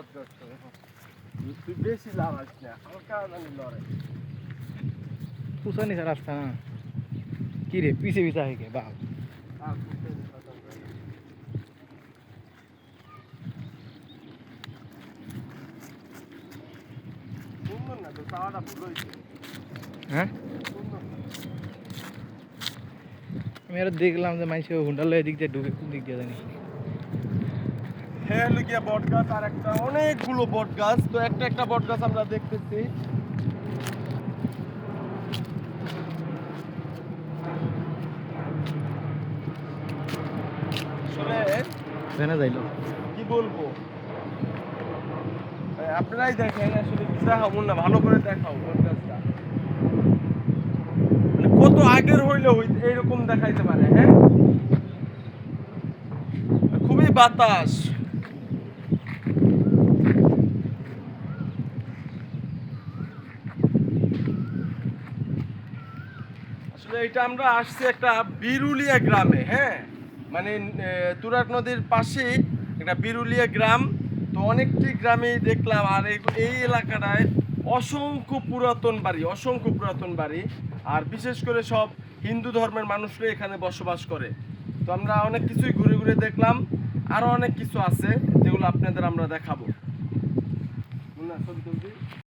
podcast করে তুই বেশি লাগাস না হালকা জানি লড়াই पूछा नहीं सर रास्ता ना की रे पीछे पीछे है के बाप সুন্দর না তো চাওয়াটা ভুল হয়েছে হ্যাঁ সুন্দর না আমি আর দেখলাম যে মাইসে হুন্ডা লয়ে দিক দিয়ে ঢুকে কোন দিক দিয়ে জানি হ্যাঁ লুকিয়া বট গাছ আর একটা অনেকগুলো বট গাছ তো একটা একটা বট গাছ আমরা দেখতেছি আসলে জানা যাইলো কি বলবো আপনারাই দেখেন আসলে দেখাবো না ভালো করে দেখাও বট গাছটা মানে কত আগের হইলে এইরকম দেখাইতে পারে হ্যাঁ খুবই বাতাস আসলে এটা আমরা আসছি একটা বিরুলিয়া গ্রামে হ্যাঁ মানে তুরাগ নদীর পাশে একটা বিরুলিয়া গ্রাম তো অনেকটি গ্রামে দেখলাম আর এই এলাকাটায় অসংখ্য পুরাতন বাড়ি আর বিশেষ করে সব হিন্দু ধর্মের মানুষরা এখানে বসবাস করে তো আমরা অনেক কিছুই ঘুরে ঘুরে দেখলাম আরো অনেক কিছু আছে যেগুলো আপনাদের আমরা দেখাবো